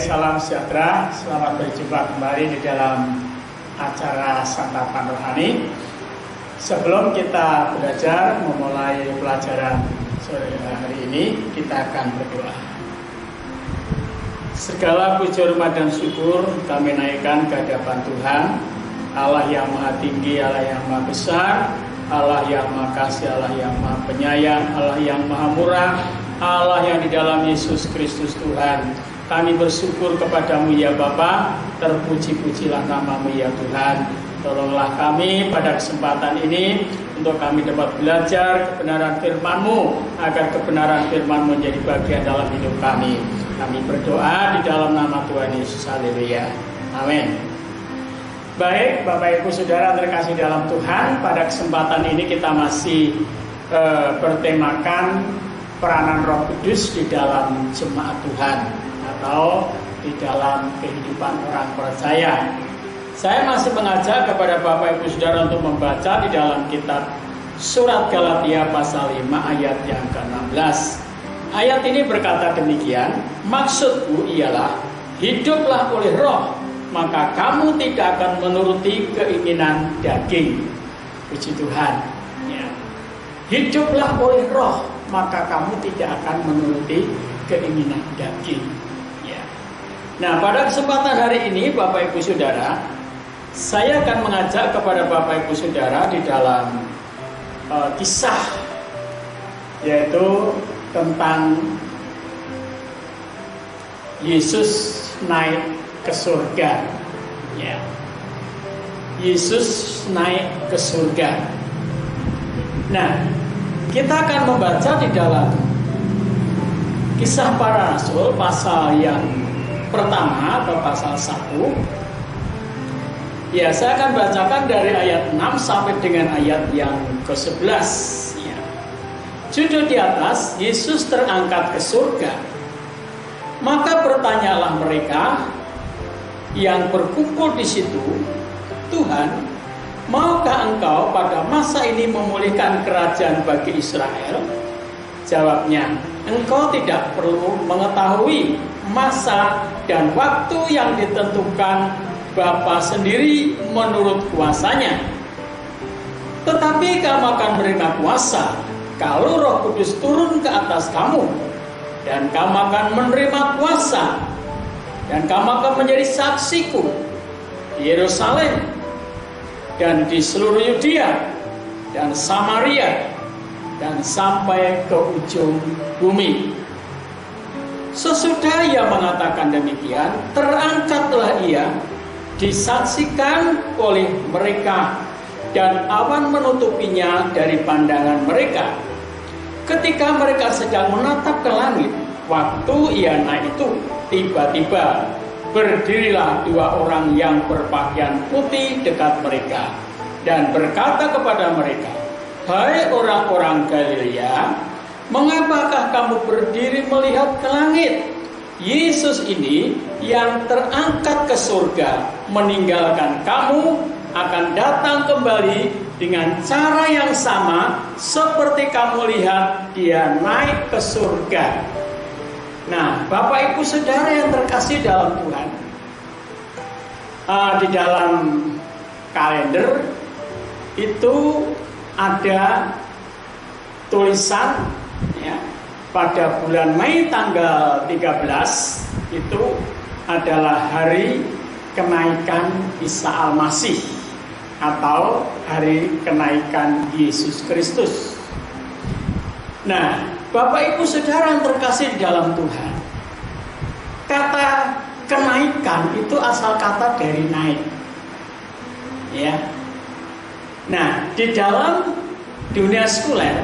salam sejahtera. Selamat berjumpa kembali di dalam acara Santapan Rohani. Sebelum kita belajar memulai pelajaran sore hari ini, kita akan berdoa. Segala puji hormat dan syukur kami naikkan ke hadapan Tuhan, Allah yang maha tinggi, Allah yang maha besar, Allah yang maha kasih, Allah yang maha penyayang, Allah yang maha murah, Allah yang di dalam Yesus Kristus Tuhan. Kami bersyukur kepadamu ya Bapa, terpuji-pujilah namamu ya Tuhan. Tolonglah kami pada kesempatan ini untuk kami dapat belajar kebenaran firman-Mu, agar kebenaran firman-Mu menjadi bagian dalam hidup kami. Kami berdoa di dalam nama Tuhan Yesus. Haleluya. Amin. Baik, Bapak Ibu Saudara terkasih dalam Tuhan, pada kesempatan ini kita masih bertemakan peranan Roh Kudus di dalam jemaat Tuhan atau di dalam kehidupan orang percaya. Saya masih mengajak kepada Bapak Ibu Saudara untuk membaca di dalam kitab Surat Galatia pasal 5 ayat yang ke-16. Ayat ini berkata demikian, maksudku ialah hiduplah oleh roh, maka kamu tidak akan menuruti keinginan daging. Puji Tuhan ya. Hiduplah oleh roh, maka kamu tidak akan menuruti keinginan daging ya. Nah, pada kesempatan hari ini Bapak Ibu Saudara, saya akan mengajak kepada Bapak Ibu Saudara di dalam kisah, yaitu tentang Yesus naik ke surga ya. Yesus naik ke surga. Nah, kita akan membaca di dalam Kisah Para Rasul pasal yang pertama atau pasal 1. Ya, saya akan bacakan dari ayat 6 sampai dengan ayat yang ke-11 ya. Judul di atas, Yesus terangkat ke surga. Maka bertanyalah mereka yang berkumpul di situ, Tuhan, maukah engkau pada masa ini memulihkan kerajaan bagi Israel? Jawabnya, engkau tidak perlu mengetahui masa dan waktu yang ditentukan Bapa sendiri menurut kuasanya. Tetapi kamu akan menerima kuasa kalau Roh Kudus turun ke atas kamu, dan kamu akan menerima kuasa, dan kamu akan menjadi saksiku di Yerusalem dan di seluruh Yudea dan Samaria dan sampai ke ujung bumi. Sesudah ia mengatakan demikian, terangkatlah ia, disaksikan oleh mereka, dan awan menutupinya dari pandangan mereka. Ketika mereka sedang menatap ke langit, waktu ia naik itu, tiba-tiba berdirilah dua orang yang berpakaian putih dekat mereka, dan berkata kepada mereka, hai orang-orang Galilea, mengapakah kamu berdiri melihat ke langit? Yesus ini yang terangkat ke surga meninggalkan kamu akan datang kembali dengan cara yang sama seperti kamu lihat dia naik ke surga. Nah, Bapak Ibu Saudara yang terkasih dalam Tuhan, di dalam kalender itu ada tulisan ya, pada bulan Mei tanggal 13 itu adalah hari kenaikan Isa Al-Masih atau hari kenaikan Yesus Kristus. Nah, Bapak Ibu Saudara yang terkasih di dalam Tuhan, kata kenaikan itu asal kata dari naik ya. Nah, di dalam dunia sekuler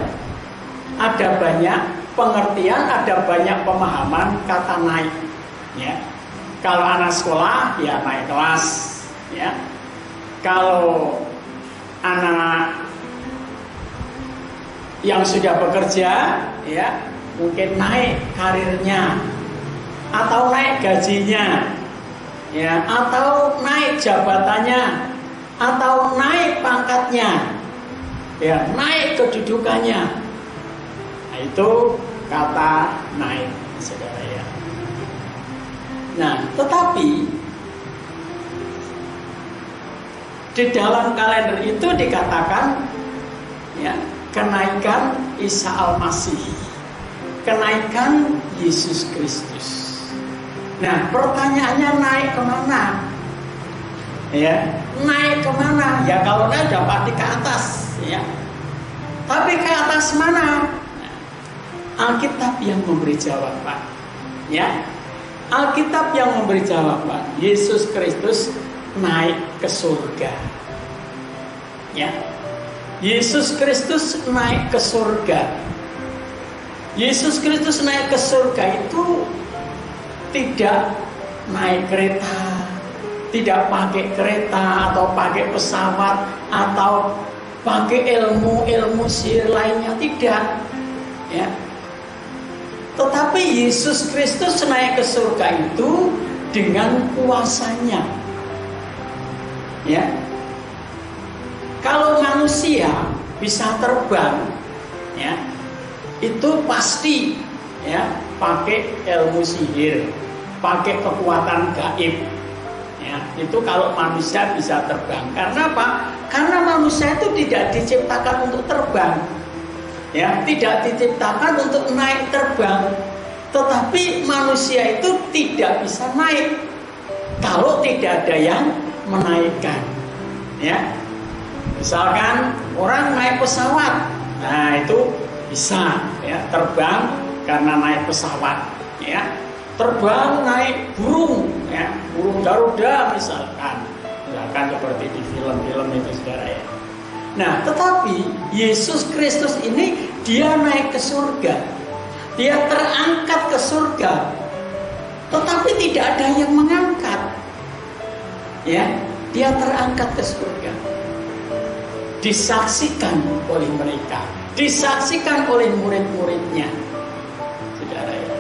ada banyak pengertian, ada banyak pemahaman kata naik ya. Kalau anak sekolah ya naik kelas ya. Kalau anak yang sudah bekerja ya mungkin naik karirnya, atau naik gajinya ya, atau naik jabatannya, atau naik pangkatnya ya, naik kedudukannya. Nah, itu kata naik, saudara ya. Nah, tetapi di dalam kalender itu dikatakan ya, kenaikan Isa Al-Masih, kenaikan Yesus Kristus. Nah, pertanyaannya naik kemana? Ya, naik kemana? Ya kalau naik dapat ke atas, ya. Tapi ke atas mana? Alkitab yang memberi jawaban. Ya, Alkitab yang memberi jawaban. Yesus Kristus naik ke surga. Ya, Yesus Kristus naik ke surga. Yesus Kristus naik ke surga itu tidak naik kereta, tidak pakai kereta atau pakai pesawat atau pakai ilmu sihir lainnya, tidak. Ya. Tetapi Yesus Kristus naik ke surga itu dengan kuasanya. Ya. Kalau manusia bisa terbang, ya, itu pasti ya pakai ilmu sihir, pakai kekuatan gaib. Ya, itu kalau manusia bisa terbang. Karena apa? Karena manusia itu tidak diciptakan untuk terbang. Ya, tidak diciptakan untuk naik terbang. Tetapi manusia itu tidak bisa naik kalau tidak ada yang menaikkan. Ya. Misalkan orang naik pesawat. Nah, itu bisa ya terbang karena naik pesawat, ya. Terbang naik burung, ya, burung Garuda misalkan seperti di film-film itu, saudara ya. Nah, tetapi Yesus Kristus ini dia naik ke surga, dia terangkat ke surga, tetapi tidak ada yang mengangkat, ya, dia terangkat ke surga, disaksikan oleh mereka, disaksikan oleh murid-muridnya, saudara ya.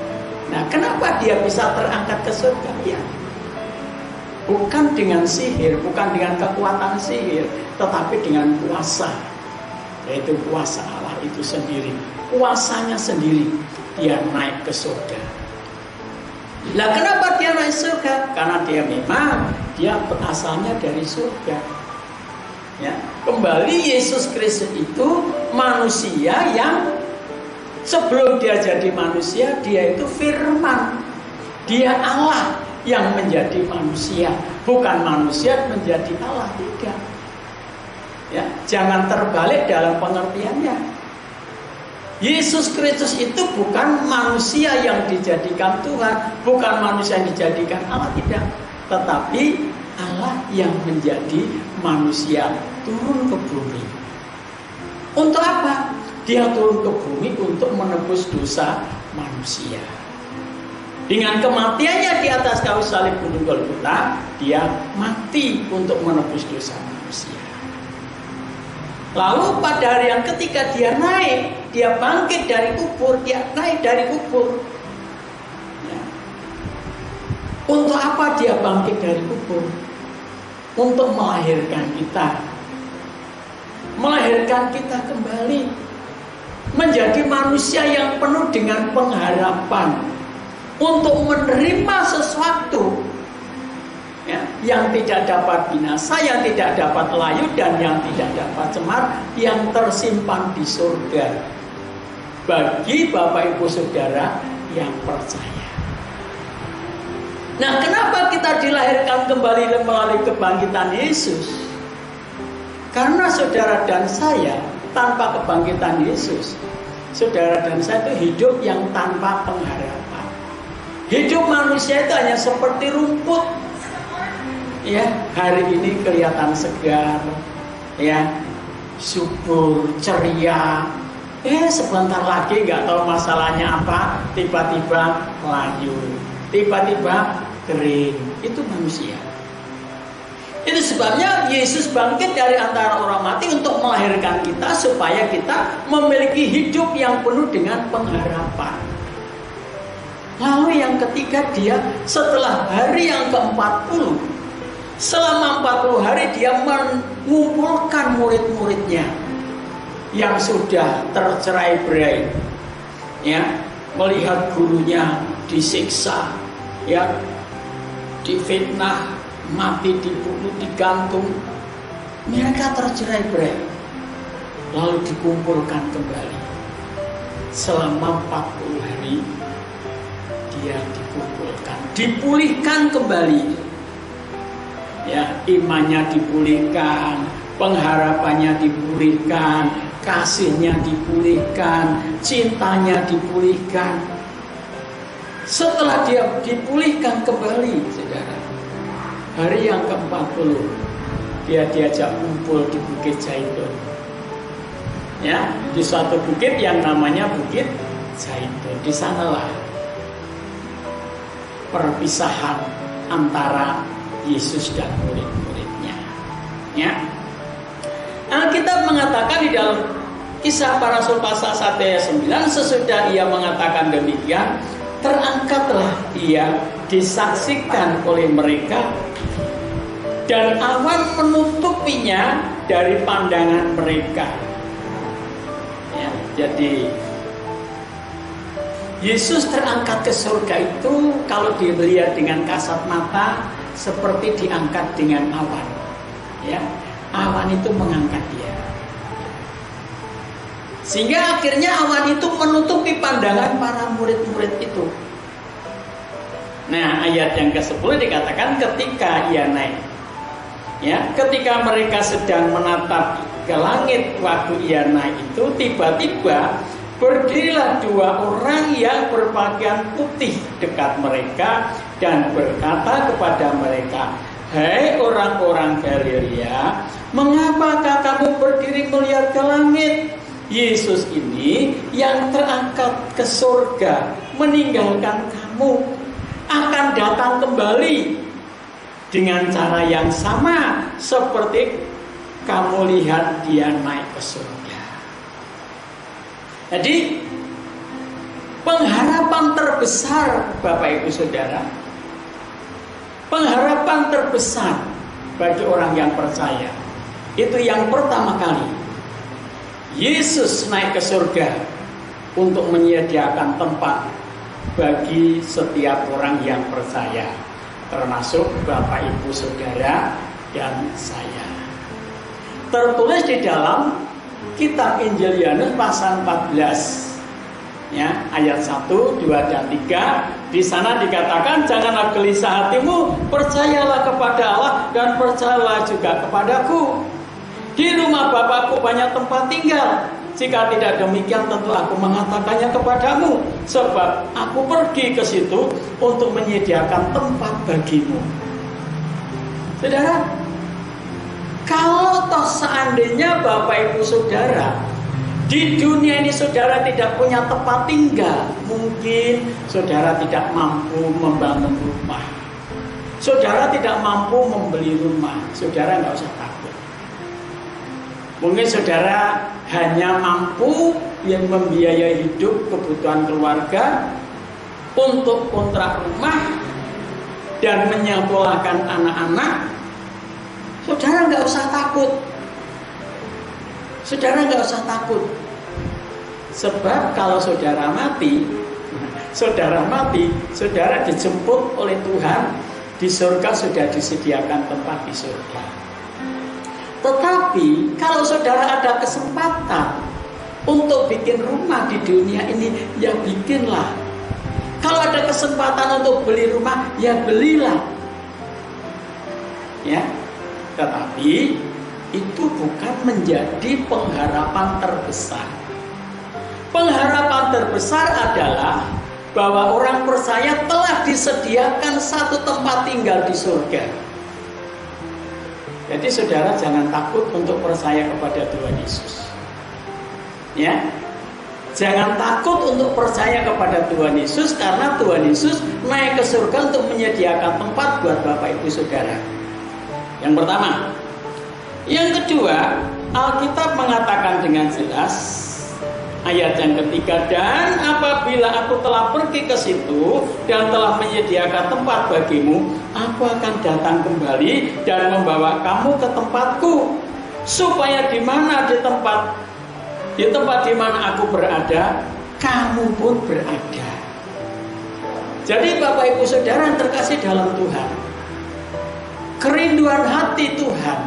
Nah, kenapa dia bisa terangkat ke surga? Ya, bukan dengan sihir, bukan dengan kekuatan sihir, tetapi dengan kuasa, yaitu kuasa Allah itu sendiri, kuasanya sendiri dia naik ke surga. Lah, kenapa dia naik surga? Karena dia memang dia asalnya dari surga. Ya, kembali Yesus Kristus itu manusia yang sebelum dia jadi manusia, dia itu firman. Dia Allah yang menjadi manusia, bukan manusia menjadi Allah, tidak. Ya, jangan terbalik dalam pengertiannya. Yesus Kristus itu bukan manusia yang dijadikan Tuhan, bukan manusia yang dijadikan Allah, tidak. Tetapi Allah yang menjadi manusia turun ke bumi. Untuk apa? Dia turun ke bumi untuk menebus dosa manusia. Dengan kematiannya di atas kayu salib gunung Golgota, dia mati untuk menebus dosa manusia. Lalu pada hari yang ketiga dia naik, dia bangkit dari kubur, dia naik dari kubur. Ya. Untuk apa dia bangkit dari kubur? Untuk melahirkan kita. Melahirkan kita kembali menjadi manusia yang penuh dengan pengharapan untuk menerima sesuatu, ya, yang tidak dapat binasa, yang tidak dapat layu, dan yang tidak dapat cemar, yang tersimpan di surga bagi Bapak Ibu Saudara yang percaya. Nah, kenapa kita dilahirkan kembali melalui kebangkitan Yesus? Karena saudara dan saya tanpa kebangkitan Yesus, saudara dan saya itu hidup yang tanpa pengharapan. Hidup manusia itu hanya seperti rumput. Ya, hari ini kelihatan segar, ya, subur, ceria. Sebentar lagi nggak tahu masalahnya apa, tiba-tiba layu, tiba-tiba kering. Itu manusia. Itu sebabnya Yesus bangkit dari antara orang mati untuk melahirkan kita supaya kita memiliki hidup yang penuh dengan pengharapan. Lalu yang ketiga, dia setelah hari yang ke-40, selama 40 hari dia mengumpulkan murid-muridnya yang sudah tercerai-berai, ya, melihat gurunya disiksa, ya, difitnah, mati dibunuh, digantung. Mereka tercerai-berai, lalu dikumpulkan kembali. Selama 40 hari dia dikumpulkan, dipulihkan kembali. Ya, imannya dipulihkan, pengharapannya dipulihkan, kasihnya dipulihkan, cintanya dipulihkan. Setelah dia dipulihkan kembali, saudara, hari yang ke-40 dia diajak kumpul di Bukit Zaitun. Ya, di suatu bukit yang namanya Bukit Zaitun. Di sanalah perpisahan antara Yesus dan murid-muridnya. Ya. Alkitab mengatakan di dalam Kisah Para Rasul pasal 1 ayat 9, sesudah ia mengatakan demikian, terangkatlah ia disaksikan oleh mereka, dan awan menutupinya dari pandangan mereka. Ya, jadi Yesus terangkat ke surga itu kalau dilihat dengan kasat mata seperti diangkat dengan awan. Ya, awan itu mengangkat dia. Sehingga akhirnya awan itu menutupi pandangan para murid-murid itu. Nah, ayat yang ke-10 dikatakan ketika ia naik. Ya, ketika mereka sedang menatap ke langit waktu ia naik itu, tiba-tiba berdirilah 2 orang yang berpakaian putih dekat mereka dan berkata kepada mereka, "Hai orang-orang Galilea, mengapakah kamu berdiri melihat ke langit? Yesus ini yang terangkat ke surga meninggalkan kamu akan datang kembali dengan cara yang sama seperti kamu lihat dia naik ke surga." Jadi pengharapan terbesar Bapak Ibu Saudara, pengharapan terbesar bagi orang yang percaya itu yang pertama kali Yesus naik ke surga untuk menyediakan tempat bagi setiap orang yang percaya, termasuk Bapak Ibu Saudara dan saya. Tertulis di dalam Kitab Injil Yohanes pasal 14 ya, ayat 1, 2 dan 3. Di sana dikatakan, "Janganlah gelisah hatimu, percayalah kepada Allah dan percayalah juga kepadaku. Di rumah Bapakku banyak tempat tinggal. Jika tidak demikian tentu aku mengatakannya kepadamu, sebab aku pergi ke situ untuk menyediakan tempat bagimu." Saudara, kalau toh seandainya Bapak Ibu Saudara di dunia ini saudara tidak punya tempat tinggal, mungkin saudara tidak mampu membangun rumah, saudara tidak mampu membeli rumah, saudara nggak usah takut. Mungkin saudara hanya mampu yang membiayai hidup kebutuhan keluarga, untuk kontrak rumah dan menyekolahkan anak-anak. Saudara nggak usah takut. Saudara nggak usah takut. Sebab kalau saudara mati, saudara dijemput oleh Tuhan di surga, sudah disediakan tempat di surga. Tetapi kalau saudara ada kesempatan untuk bikin rumah di dunia ini, ya bikinlah. Kalau ada kesempatan untuk beli rumah, ya belilah. Ya. Tetapi itu bukan menjadi pengharapan terbesar. Pengharapan terbesar adalah bahwa orang percaya telah disediakan satu tempat tinggal di surga. Jadi saudara jangan takut untuk percaya kepada Tuhan Yesus. Ya, jangan takut untuk percaya kepada Tuhan Yesus, karena Tuhan Yesus naik ke surga untuk menyediakan tempat buat Bapak Ibu Saudara. Yang pertama. Yang kedua, Alkitab mengatakan dengan jelas, ayat yang ketiga, "Dan apabila aku telah pergi ke situ dan telah menyediakan tempat bagimu, aku akan datang kembali dan membawa kamu ke tempatku, supaya di tempat di mana aku berada, kamu pun berada." Jadi Bapak Ibu Saudara yang terkasih dalam Tuhan, kerinduan hati Tuhan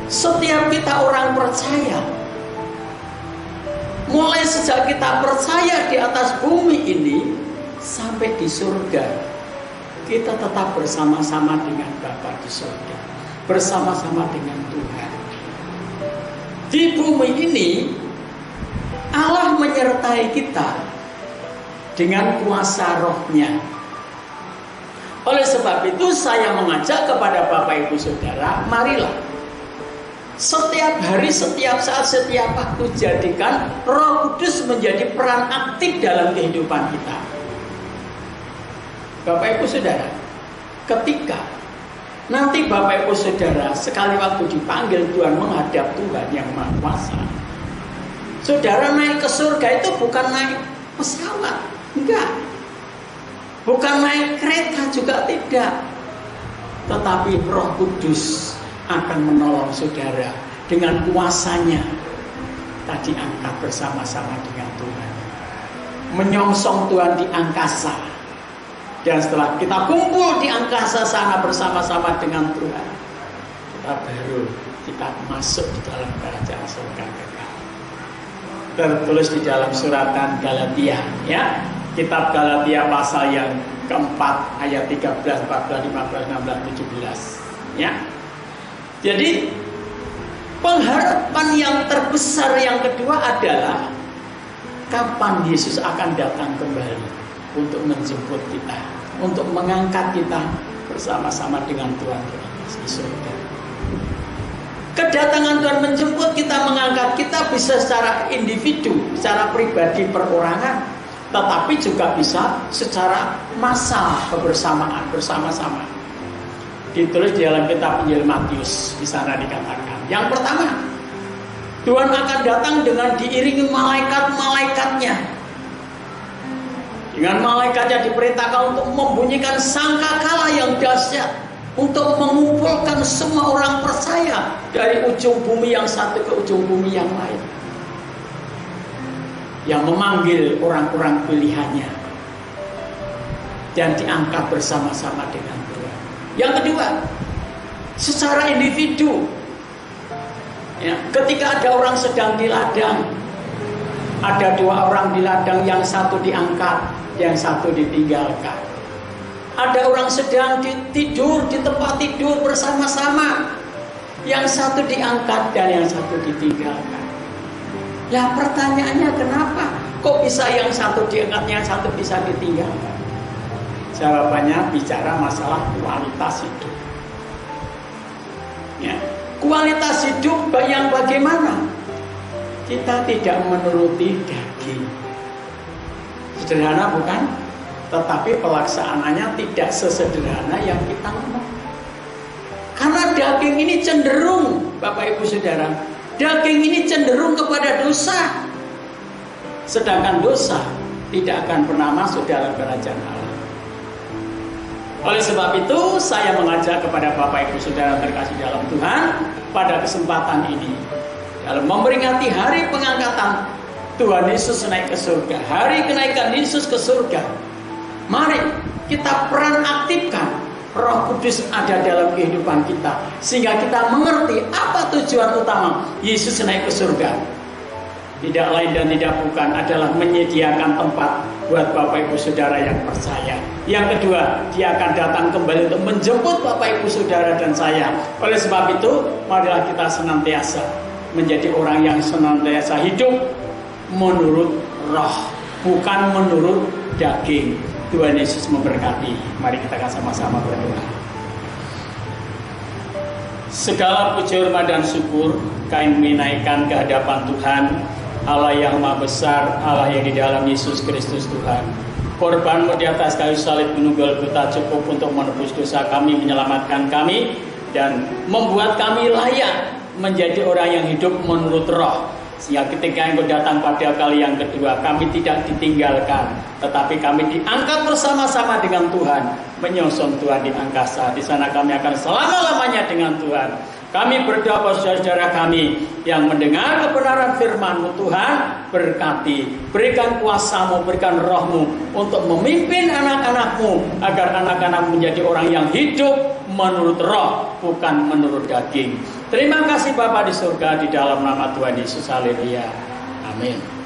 setiap kita orang percaya, mulai sejak kita percaya di atas bumi ini sampai di surga, kita tetap bersama-sama dengan Bapa di surga, bersama-sama dengan Tuhan. Di bumi ini Allah menyertai kita dengan kuasa rohnya. Oleh sebab itu saya mengajak kepada Bapak Ibu Saudara, marilah setiap hari, setiap saat, setiap waktu jadikan Roh Kudus menjadi peran aktif dalam kehidupan kita. Bapak Ibu Saudara, ketika nanti Bapak Ibu Saudara sekali waktu dipanggil Tuhan menghadap Tuhan yang Maha Kuasa, saudara naik ke surga itu bukan naik pesawat, enggak. Bukan naik kereta juga tidak. Tetapi Roh Kudus akan menolong saudara dengan kuasanya. Tadi angkat bersama-sama dengan Tuhan, menyongsong Tuhan di angkasa. Dan setelah kita kumpul di angkasa sana bersama-sama dengan Tuhan, kita masuk di dalam kerajaan surga kekal. Tertulis di dalam suratan Galatia, ya. Kitab Galatia pasal yang keempat ayat 13, 14, 15, 16, 17, ya. Jadi pengharapan yang terbesar yang kedua adalah kapan Yesus akan datang kembali untuk menjemput kita, untuk mengangkat kita bersama-sama dengan Tuhan di surga. Kedatangan Tuhan menjemput kita, mengangkat kita bisa secara individu, secara pribadi perorangan, tetapi juga bisa secara massal, kebersamaan, bersama-sama. Ditulis di dalam kitab Injil Matius, di sana dikatakan, yang pertama, Tuhan akan datang dengan diiringi malaikat-malaikatnya. Dengan malaikatnya diperintahkan untuk membunyikan sangkakala yang dahsyat, untuk mengumpulkan semua orang percaya dari ujung bumi yang satu ke ujung bumi yang lain, yang memanggil orang-orang pilihannya dan diangkat bersama-sama dengan Tuhan. Yang kedua, secara individu, ya, ketika ada orang sedang di ladang, ada dua orang di ladang, yang satu diangkat, yang satu ditinggalkan. Ada orang sedang tidur di tempat tidur bersama-sama, yang satu diangkat dan yang satu ditinggalkan. Lah pertanyaannya, kenapa kok bisa yang satu diangkat, yang satu bisa ditinggalkan? Jawabannya bicara masalah kualitas hidup. Ya, kualitas hidup yang bagaimana? Kita tidak menuruti daging. Sederhana bukan? Tetapi pelaksanaannya tidak sesederhana yang kita ngomong. Karena daging ini cenderung, Bapak Ibu Saudara, daging ini cenderung kepada dosa. Sedangkan dosa tidak akan pernah masuk dalam kerajaan Allah. Oleh sebab itu, saya mengajak kepada Bapak Ibu Saudara terkasih dalam Tuhan, pada kesempatan ini, dalam memperingati hari pengangkatan Tuhan Yesus naik ke surga, hari kenaikan Yesus ke surga, mari kita peran aktifkan Roh Kudus ada dalam kehidupan kita, sehingga kita mengerti apa tujuan utama Yesus naik ke surga. Tidak lain dan tidak bukan adalah menyediakan tempat buat Bapak Ibu Saudara yang percaya. Yang kedua, Dia akan datang kembali untuk menjemput Bapak Ibu Saudara dan saya. Oleh sebab itu, marilah kita senantiasa menjadi orang yang senantiasa hidup menurut roh, bukan menurut daging. Tuhan Yesus memberkati. Mari kita sama-sama berdoa. Segala puji hormat dan syukur kami naikkan ke hadapan Tuhan, Allah yang Maha Besar, Allah yang di dalam Yesus Kristus Tuhan. Korban-Mu di atas kayu salib gunung Golgota cukup untuk menebus dosa kami, menyelamatkan kami, dan membuat kami layak menjadi orang yang hidup menurut roh. Sehingga ketika Engkau datang pada kali yang kedua, kami tidak ditinggalkan, tetapi kami diangkat bersama-sama dengan Tuhan, menyongsong Tuhan di angkasa. Di sana kami akan selama-lamanya dengan Tuhan. Kami berdoa buat saudara-saudara kami yang mendengar kebenaran firman-Mu Tuhan, berkati, berikan kuasa-Mu, berikan roh-Mu untuk memimpin anak-anak-Mu agar anak-anak menjadi orang yang hidup menurut roh, bukan menurut daging. Terima kasih Bapa di surga, di dalam nama Tuhan Yesus. Haleluya. Amin.